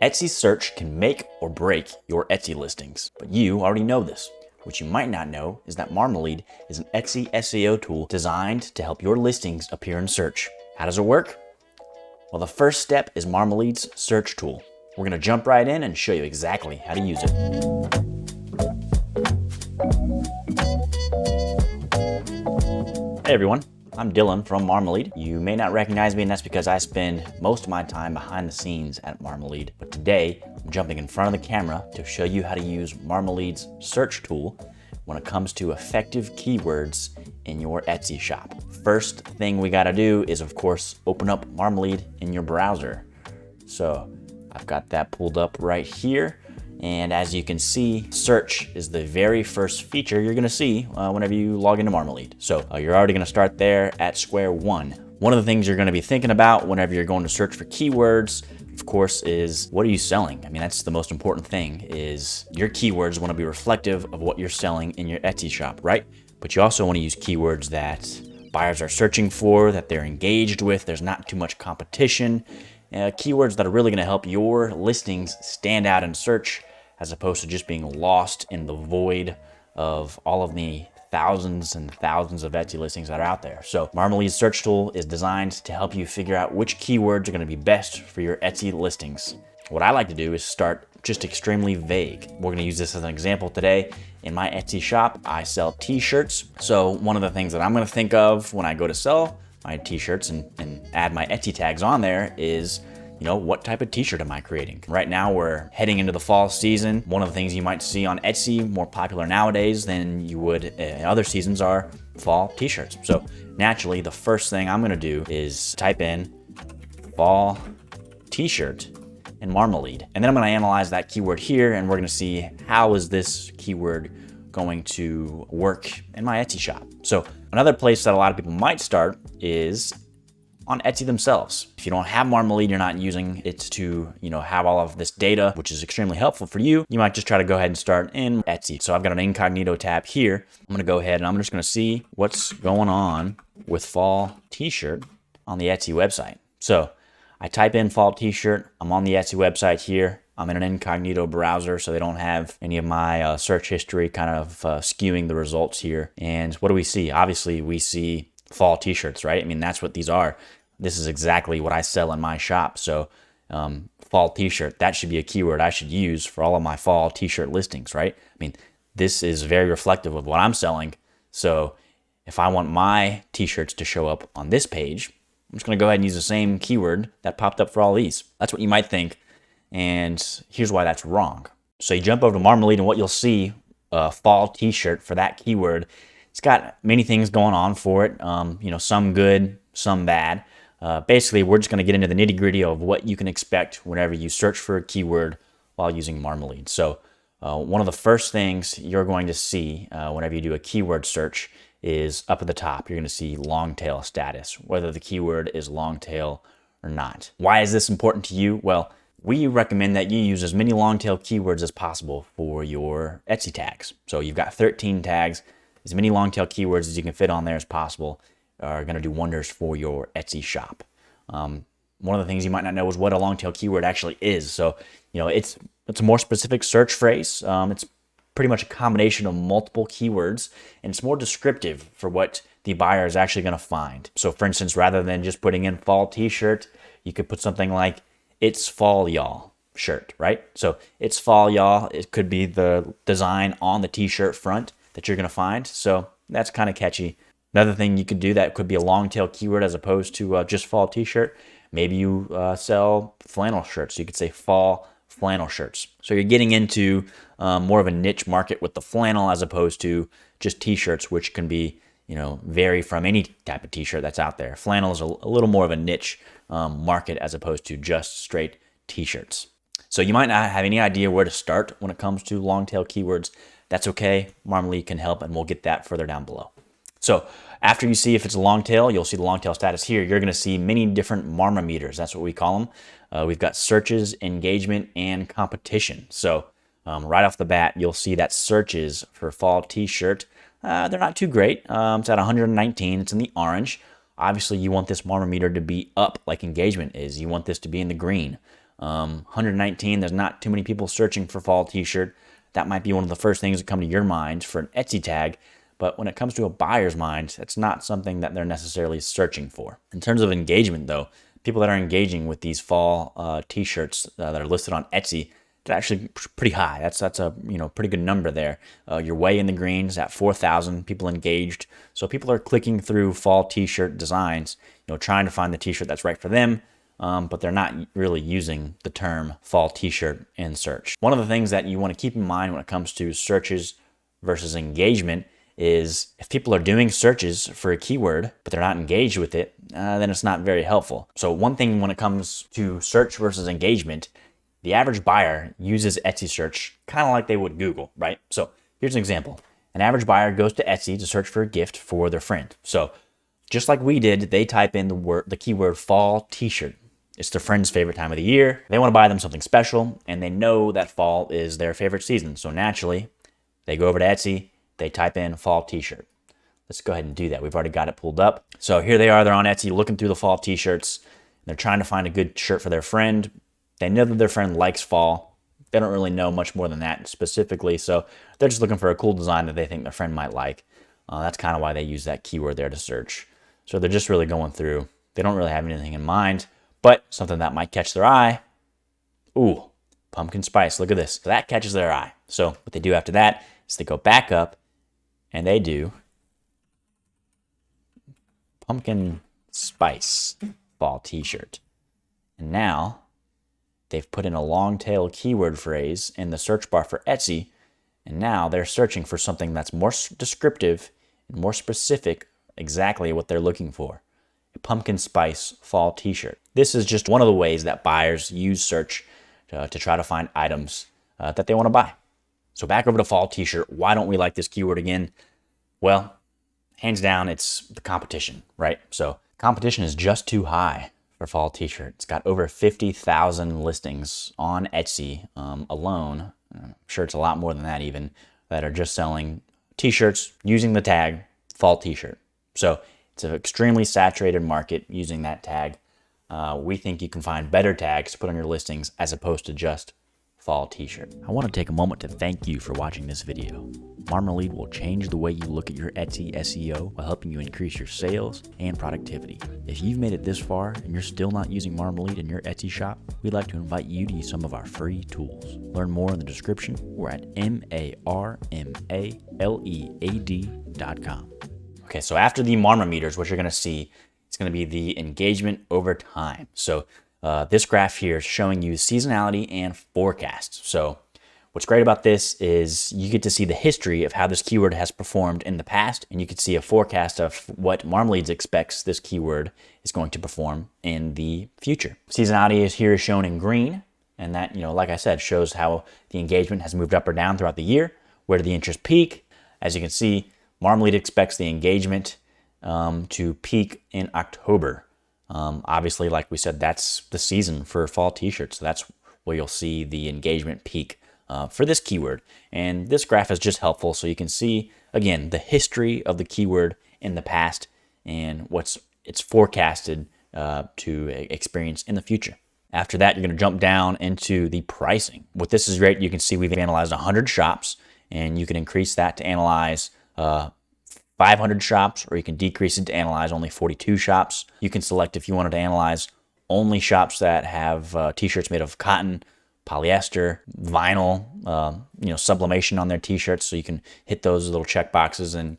Etsy search can make or break your Etsy listings, but you already know this. What you might not know is that Marmalead is an Etsy SEO tool designed to help your listings appear in search. How does it work? Well, the first step is Marmalead's Search Tool. We're going to jump right in and show you exactly how to use it. Hey everyone, I'm Dylan from Marmalead. You may not recognize me, and that's because I spend most of my time behind the scenes at Marmalead. But today, I'm jumping in front of the camera to show you how to use Marmalead's Search Tool when it comes to effective keywords in your Etsy shop. First thing we gotta do is, of course, open up Marmalead in your browser. So I've got that pulled up right here. And as you can see, search is the very first feature you're gonna see whenever you log into Marmalead. So you're already gonna start there at square one. One of the things you're gonna be thinking about whenever you're going to search for keywords, of course, is what are you selling? I mean, that's the most important thing, is your keywords wanna be reflective of what you're selling in your Etsy shop, right? But you also wanna use keywords that buyers are searching for, that they're engaged with, there's not too much competition. Keywords that are really gonna help your listings stand out in search, as opposed to just being lost in the void of all of the thousands and thousands of Etsy listings that are out there. So Marmalead's Search Tool is designed to help you figure out which keywords are gonna be best for your Etsy listings. What I like to do is start just extremely vague. We're gonna use this as an example today. In my Etsy shop, I sell t-shirts. So one of the things that I'm gonna think of when I go to sell my t-shirts and add my Etsy tags on there is, what type of t-shirt am I creating? Right now we're heading into the fall season. One of the things you might see on Etsy, more popular nowadays than you would in other seasons, are fall t-shirts. So naturally, the first thing I'm gonna do is type in fall t-shirt and Marmalead. And then I'm gonna analyze that keyword here, and we're gonna see how is this keyword going to work in my Etsy shop. So another place that a lot of people might start is on Etsy themselves. If you don't have Marmalead, you're not using it to, have all of this data, which is extremely helpful for you. You might just try to go ahead and start in Etsy. So I've got an incognito tab here. I'm gonna go ahead and I'm just gonna see what's going on with fall t-shirt on the Etsy website. So I type in fall t-shirt. I'm on the Etsy website here. I'm in an incognito browser, so they don't have any of my search history kind of skewing the results here. And what do we see? Obviously, we see fall t-shirts, right? I mean, that's what these are. This is exactly what I sell in my shop. So fall t-shirt, that should be a keyword I should use for all of my fall t-shirt listings, right? I mean, this is very reflective of what I'm selling. So if I want my t-shirts to show up on this page, I'm just gonna go ahead and use the same keyword that popped up for all these. That's what you might think. And here's why that's wrong. So you jump over to Marmalead, and what you'll see, fall t-shirt for that keyword, it's got many things going on for it. Some good, some bad. Basically, we're just going to get into the nitty gritty of what you can expect whenever you search for a keyword while using Marmalead. So one of the first things you're going to see whenever you do a keyword search is up at the top. You're going to see long tail status, whether the keyword is long tail or not. Why is this important to you? Well, we recommend that you use as many long tail keywords as possible for your Etsy tags. So you've got 13 tags. As many long tail keywords as you can fit on there as possible are going to do wonders for your Etsy shop. One of the things you might not know is what a long tail keyword actually is. So, it's a more specific search phrase. It's pretty much a combination of multiple keywords, and it's more descriptive for what the buyer is actually going to find. So for instance, rather than just putting in fall t-shirt, you could put something like "It's fall y'all" shirt, right? So "It's fall y'all," it could be the design on the t-shirt front that you're going to find. So that's kind of catchy. Another thing you could do that could be a long tail keyword as opposed to just fall t-shirt. Maybe you sell flannel shirts. So you could say fall flannel shirts. So you're getting into more of a niche market with the flannel as opposed to just t-shirts, which can be, vary from any type of t-shirt that's out there. Flannel is a little more of a niche market as opposed to just straight t-shirts. So you might not have any idea where to start when it comes to long tail keywords. That's okay. Marmalead can help, and we'll get that further down below. So after you see if it's a long tail, you'll see the long tail status here. You're going to see many different Marmameters. That's what we call them. We've got searches, engagement, and competition. So right off the bat, you'll see that searches for fall t-shirt, they're not too great. It's at 119. It's in the orange. Obviously, you want this Marmameter to be up like engagement is. You want this to be in the green. 119, there's not too many people searching for fall t-shirt. That might be one of the first things that come to your mind for an Etsy tag. But when it comes to a buyer's mind, it's not something that they're necessarily searching for. In terms of engagement, though, people that are engaging with these fall t-shirts that are listed on Etsy, they're actually pretty high. That's a pretty good number there. You're way in the greens at 4,000 people engaged. So people are clicking through fall t-shirt designs, trying to find the t-shirt that's right for them. But they're not really using the term fall t-shirt in search. One of the things that you want to keep in mind when it comes to searches versus engagement is if people are doing searches for a keyword, but they're not engaged with it, then it's not very helpful. So one thing when it comes to search versus engagement, the average buyer uses Etsy search kind of like they would Google, right? So here's an example. An average buyer goes to Etsy to search for a gift for their friend. So just like we did, they type in the keyword fall t-shirt. It's their friend's favorite time of the year. They want to buy them something special, and they know that fall is their favorite season. So naturally, they go over to Etsy, they type in fall t-shirt. Let's go ahead and do that. We've already got it pulled up. So here they are, they're on Etsy looking through the fall t-shirts. They're trying to find a good shirt for their friend. They know that their friend likes fall. They don't really know much more than that specifically. So they're just looking for a cool design that they think their friend might like. That's kind of why they use that keyword there to search. So they're just really going through. They don't really have anything in mind, but something that might catch their eye. Ooh, pumpkin spice. Look at this. So that catches their eye. So what they do after that is they go back up and they do pumpkin spice fall t-shirt. And now they've put in a long tail keyword phrase in the search bar for Etsy. And now they're searching for something that's more descriptive and more specific, exactly what they're looking for. A pumpkin spice fall t-shirt. This is just one of the ways that buyers use search to try to find items that they want to buy. So back over to fall t-shirt. Why don't we like this keyword again? Well, hands down, it's the competition, right? So competition is just too high for fall t-shirt. It's got over 50,000 listings on Etsy alone. I'm sure it's a lot more than that even, that are just selling t-shirts using the tag fall t-shirt. So it's an extremely saturated market using that tag. We think you can find better tags to put on your listings as opposed to just fall t-shirt. I want to take a moment to thank you for watching this video. Marmalead will change the way you look at your Etsy SEO while helping you increase your sales and productivity. If you've made it this far and you're still not using Marmalead in your Etsy shop, we'd like to invite you to use some of our free tools. Learn more in the description or at marmalead.com. Okay, so after the Marmameters, what you're going to see is going to be the engagement over time. So this graph here is showing you seasonality and forecasts. So what's great about this is you get to see the history of how this keyword has performed in the past, and you can see a forecast of what Marmalead expects this keyword is going to perform in the future. Seasonality is here shown in green, and that, like I said, shows how the engagement has moved up or down throughout the year. Where did the interest peak? As you can see, Marmalead expects the engagement to peak in October. Obviously, like we said, that's the season for fall t-shirts. So that's where you'll see the engagement peak for this keyword. And this graph is just helpful so you can see, again, the history of the keyword in the past and it's forecasted to experience in the future. After that, you're going to jump down into the pricing. What this is great, you can see we've analyzed 100 shops, and you can increase that to analyze 500 shops, or you can decrease it to analyze only 42 shops. You can select if you wanted to analyze only shops that have t-shirts made of cotton, polyester, vinyl, sublimation on their t-shirts. So you can hit those little check boxes and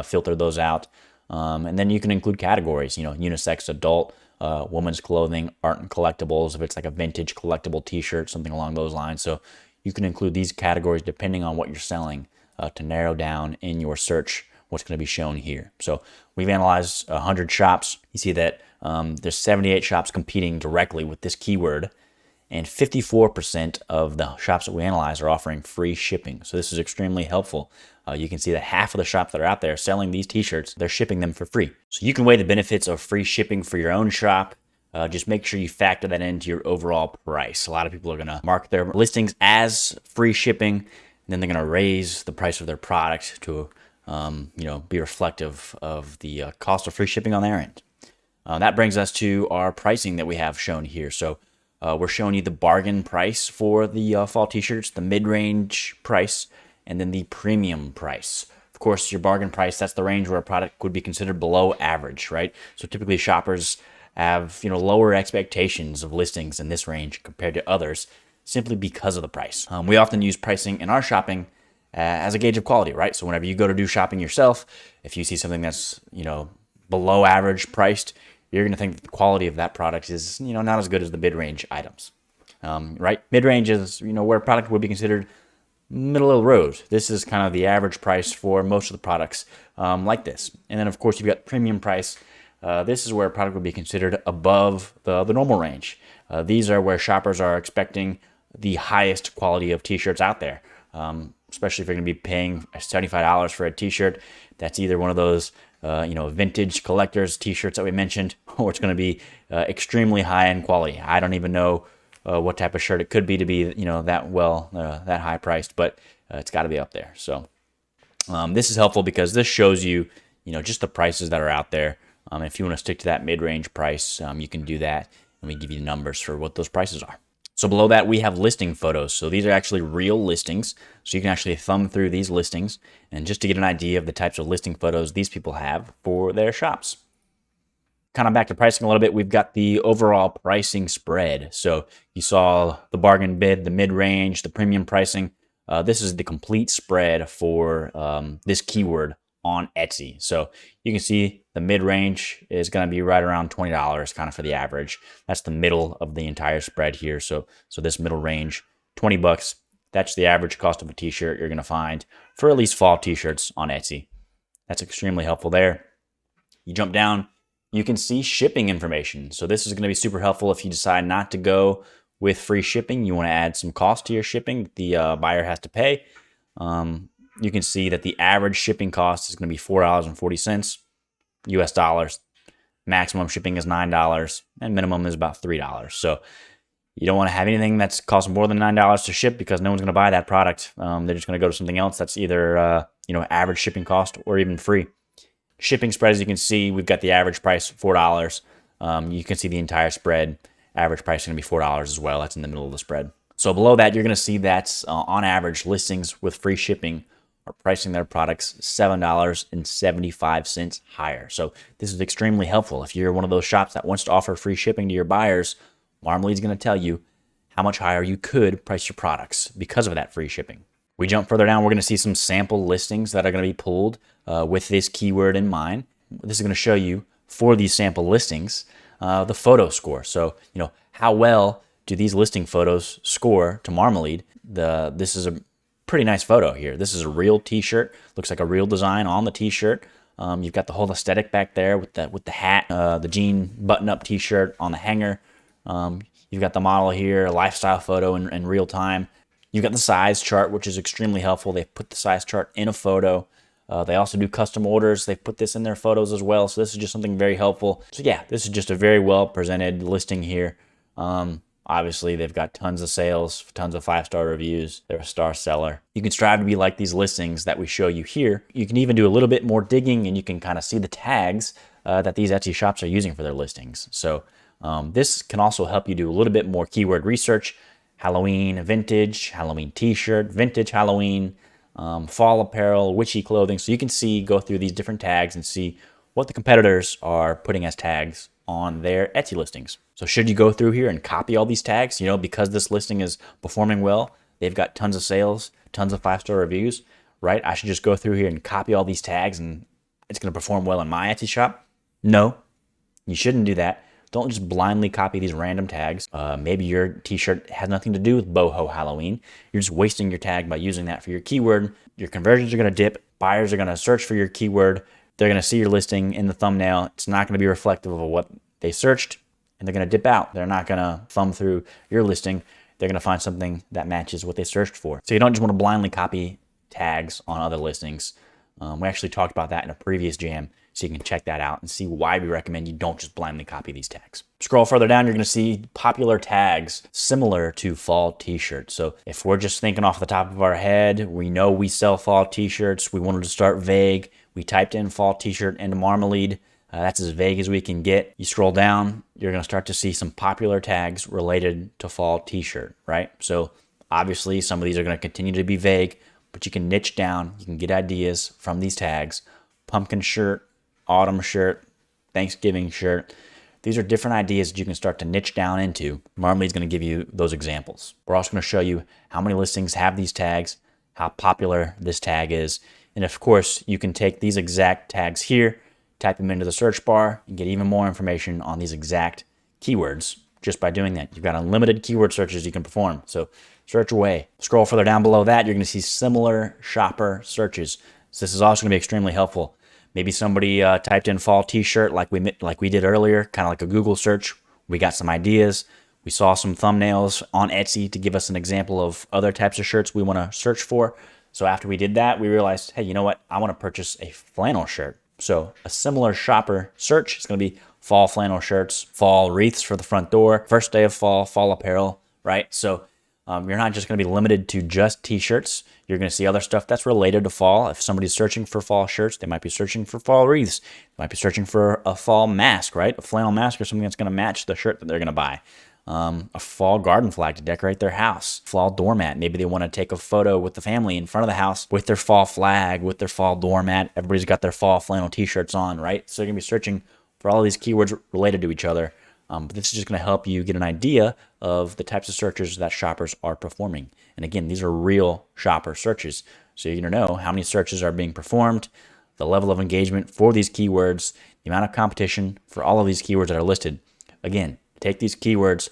filter those out. And then you can include categories, unisex, adult, women's clothing, art and collectibles, if it's like a vintage collectible t-shirt, something along those lines. So you can include these categories depending on what you're selling to narrow down in your search what's going to be shown here. So we've analyzed 100 shops. You see that there's 78 shops competing directly with this keyword, and 54% of the shops that we analyze are offering free shipping. So this is extremely helpful. You can see that half of the shops that are out there selling these t-shirts, they're shipping them for free. So you can weigh the benefits of free shipping for your own shop. Just make sure you factor that into your overall price. A lot of people are going to mark their listings as free shipping, and then they're going to raise the price of their product to be reflective of the cost of free shipping on their end. That brings us to our pricing that we have shown here. So We're showing you the bargain price for the fall t-shirts, the mid-range price, and then the premium price. Of course, your bargain price, that's the range where a product would be considered below average, right? So typically shoppers have, lower expectations of listings in this range compared to others simply because of the price. We often use pricing in our shopping as a gauge of quality, right? So whenever you go to do shopping yourself, if you see something that's, below average priced, you're going to think that the quality of that product is, not as good as the mid-range items, right? Mid-range is, where a product would be considered middle of the road. This is kind of the average price for most of the products like this. And then, of course, you've got premium price. This is where a product would be considered above the normal range. These are where shoppers are expecting the highest quality of t-shirts out there, especially if you're going to be paying $75 for a t-shirt. That's either one of those vintage collectors t-shirts that we mentioned, or it's going to be extremely high-end quality. I don't even know what type of shirt it could be to be, that high priced, but it's got to be up there. So this is helpful because this shows you, just the prices that are out there. If you want to stick to that mid-range price, you can do that, and we give you the numbers for what those prices are. So below that, we have listing photos. So these are actually real listings. So you can actually thumb through these listings and just to get an idea of the types of listing photos these people have for their shops. Kind of back to pricing a little bit, we've got the overall pricing spread. So you saw the bargain bid, the mid-range, the premium pricing. This is the complete spread for this keyword on Etsy. So you can see the mid-range is going to be right around $20 kind of for the average. That's the middle of the entire spread here. So this middle range, $20. That's the average cost of a t-shirt you're going to find for at least fall t-shirts on Etsy. That's extremely helpful there. You jump down, you can see shipping information. So this is going to be super helpful if you decide not to go with free shipping. You want to add some cost to your shipping that the buyer has to pay. You can see that the average shipping cost is going to be $4.40 US dollars. Maximum shipping is $9 and minimum is about $3. So you don't want to have anything that's cost more than $9 to ship because no one's going to buy that product. They're just going to go to something else that's either average shipping cost or even free. Shipping spread, as you can see, we've got the average price $4. You can see the entire spread. Average price is going to be $4 as well. That's in the middle of the spread. So below that, you're going to see that on average, listings with free shipping are pricing their products $7.75 higher. So this is extremely helpful. If you're one of those shops that wants to offer free shipping to your buyers, Marmalead's going to tell you how much higher you could price your products because of that free shipping. We jump further down, we're going to see some sample listings that are going to be pulled with this keyword in mind. This is going to show you for these sample listings the photo score. So, how well do these listing photos score to Marmalead? This is a pretty nice photo here. This is a real t-shirt. Looks like a real design on the t-shirt. You've got the whole aesthetic back there with the hat, the jean button-up t-shirt on the hanger. You've got the model here, a lifestyle photo in real time. You've got the size chart, which is extremely helpful. They've put the size chart in a photo. They also do custom orders. They've put this in their photos as well. So this is just something very helpful. So yeah, this is just a very well presented listing here. Obviously, they've got tons of sales, tons of 5-star reviews. They're a star seller. You can strive to be like these listings that we show you here. You can even do a little bit more digging and you can kind of see the tags that these Etsy shops are using for their listings. So this can also help you do a little bit more keyword research. Halloween vintage, Halloween t-shirt, vintage Halloween, fall apparel, witchy clothing. So you can go through these different tags and see what the competitors are putting as tags on their Etsy listings. So should you go through here and copy all these tags, because this listing is performing well, they've got tons of sales, tons of 5-star reviews, right? I should just go through here and copy all these tags and it's going to perform well in my Etsy shop? No, you shouldn't do that. Don't just blindly copy these random tags. Maybe your t-shirt has nothing to do with boho Halloween. You're just wasting your tag by using that for your keyword. Your conversions are going to dip. Buyers are going to search for your keyword. They're going to see your listing in the thumbnail. It's not going to be reflective of what they searched, and they're going to dip out. They're not going to thumb through your listing. They're going to find something that matches what they searched for. So you don't just want to blindly copy tags on other listings. We actually talked about that in a previous jam, so you can check that out and see why we recommend you don't just blindly copy these tags. Scroll further down, you're going to see popular tags similar to fall t-shirts. So if we're just thinking off the top of our head, we know we sell fall t-shirts, we wanted to start vague, we typed in fall t-shirt into Marmalead, That's as vague as we can get. You scroll down, you're going to start to see some popular tags related to fall t-shirt, right? So obviously some of these are going to continue to be vague, but you can niche down. You can get ideas from these tags. Pumpkin shirt, autumn shirt, Thanksgiving shirt. These are different ideas that you can start to niche down into. Marmalead's going to give you those examples. We're also going to show you how many listings have these tags, how popular this tag is. And of course, you can take these exact tags here, type them into the search bar, and get even more information on these exact keywords just by doing that. You've got unlimited keyword searches you can perform. So search away. Scroll further down below that, you're going to see similar shopper searches. So this is also going to be extremely helpful. Maybe somebody typed in fall t-shirt like we did earlier, kind of like a Google search. We got some ideas. We saw some thumbnails on Etsy to give us an example of other types of shirts we want to search for. So after we did that, we realized, hey, you know what? I want to purchase a flannel shirt. So a similar shopper search is going to be fall flannel shirts, fall wreaths for the front door, first day of fall, fall apparel, right? So you're not just going to be limited to just t-shirts. You're going to see other stuff that's related to fall. If somebody's searching for fall shirts, they might be searching for fall wreaths. They might be searching for a fall mask, right? A flannel mask or something that's going to match the shirt that they're going to buy. A fall garden flag to decorate their house, fall doormat. Maybe they want to take a photo with the family in front of the house with their fall flag, with their fall doormat. Everybody's got their fall flannel t-shirts on, right? So you're going to be searching for all these keywords related to each other. But this is just going to help you get an idea of the types of searches that shoppers are performing. And again, these are real shopper searches. So you're going to know how many searches are being performed, the level of engagement for these keywords, the amount of competition for all of these keywords that are listed. Again, take these keywords,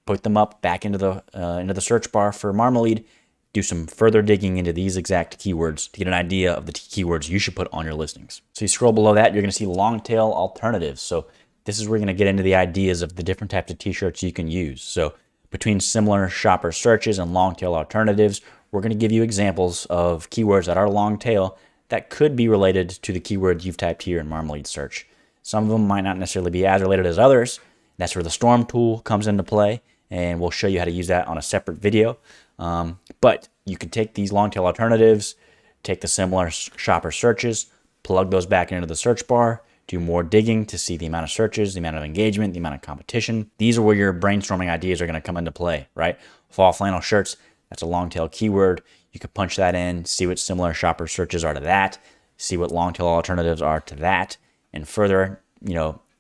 put them up back into the search bar for Marmalead, do some further digging into these exact keywords to get an idea of the keywords you should put on your listings. So you scroll below that, you're going to see long tail alternatives. So this is where you're going to get into the ideas of the different types of t-shirts you can use. So between similar shopper searches and long tail alternatives, we're going to give you examples of keywords that are long tail that could be related to the keyword you've typed here in Marmalead search. Some of them might not necessarily be as related as others. That's where the storm tool comes into play, and we'll show you how to use that on a separate video. But you can take these long tail alternatives, take the similar shopper searches, plug those back into the search bar, do more digging to see the amount of searches, the amount of engagement, the amount of competition. These are where your brainstorming ideas are going to come into play, right? Fall flannel shirts, that's a long tail keyword. You could punch that in, see what similar shopper searches are to that, see what long tail alternatives are to that, and further,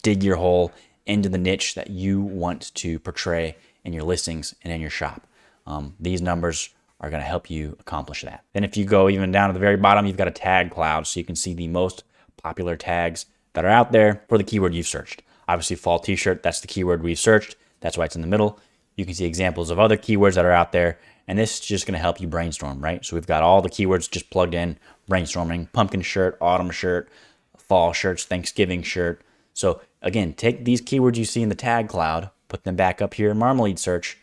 dig your hole into the niche that you want to portray in your listings and in your shop. These numbers are going to help you accomplish that. Then if you go even down to the very bottom, you've got a tag cloud, so you can see the most popular tags that are out there for the keyword you've searched. Obviously, fall t-shirt, that's the keyword we've searched. That's why it's in the middle. You can see examples of other keywords that are out there, and this is just going to help you brainstorm, right? So we've got all the keywords just plugged in, brainstorming, pumpkin shirt, autumn shirt, fall shirts, Thanksgiving shirt. So again, take these keywords you see in the tag cloud, put them back up here in Marmalead search,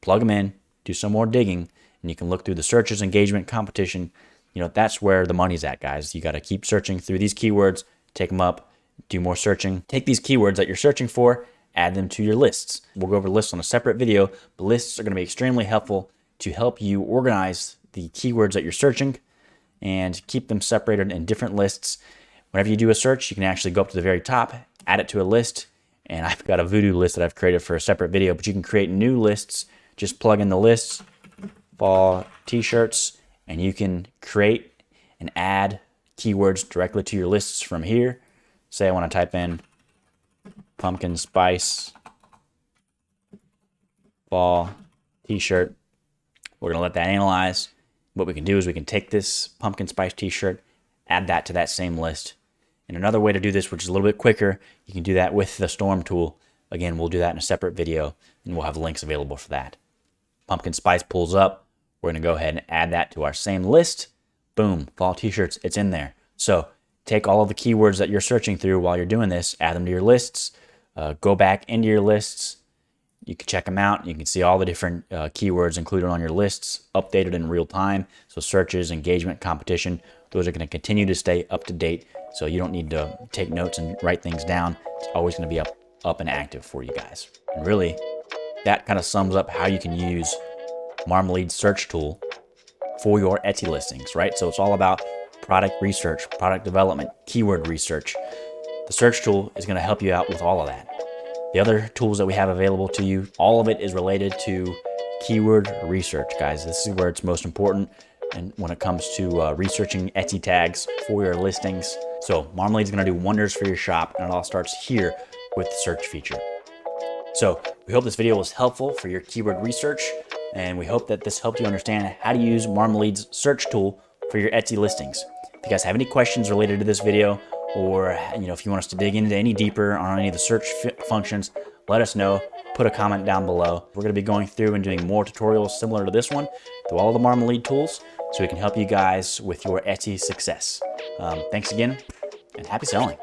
plug them in, do some more digging, and you can look through the searches, engagement, competition. That's where the money's at, guys. You got to keep searching through these keywords, take them up, do more searching. Take these keywords that you're searching for, add them to your lists. We'll go over lists on a separate video, but lists are going to be extremely helpful to help you organize the keywords that you're searching and keep them separated in different lists. Whenever you do a search, you can actually go up to the very top, add it to a list, and I've got a voodoo list that I've created for a separate video, but you can create new lists. Just plug in the lists, fall t-shirts, and you can create and add keywords directly to your lists from here. Say I want to type in pumpkin spice fall t-shirt. We're going to let that analyze. What we can do is we can take this pumpkin spice t-shirt, add that to that same list. And another way to do this, which is a little bit quicker, you can do that with the storm tool. Again, we'll do that in a separate video, and we'll have links available for that. Pumpkin spice pulls up. We're going to go ahead and add that to our same list. Boom, fall t-shirts, it's in there. So take all of the keywords that you're searching through while you're doing this, add them to your lists, go back into your lists. You can check them out. You can see all the different keywords included on your lists, updated in real time. So searches, engagement, competition, those are going to continue to stay up to date. So you don't need to take notes and write things down. It's always going to be up and active for you guys. And really, that kind of sums up how you can use Marmalead Search Tool for your Etsy listings, right? So it's all about product research, product development, keyword research, The search tool is going to help you out with all of that. The other tools that we have available to you, all of it is related to keyword research, guys. This is where it's most important, and when it comes to researching Etsy tags for your listings. So Marmalead's going to do wonders for your shop, and it all starts here with the search feature. So we hope this video was helpful for your keyword research, and we hope that this helped you understand how to use Marmalead's search tool for your Etsy listings. If you guys have any questions related to this video, or if you want us to dig into any deeper on any of the search functions, let us know. Put a comment down below. We're going to be going through and doing more tutorials similar to this one through all the Marmalead tools, so we can help you guys with your Etsy success. Thanks again, and happy selling.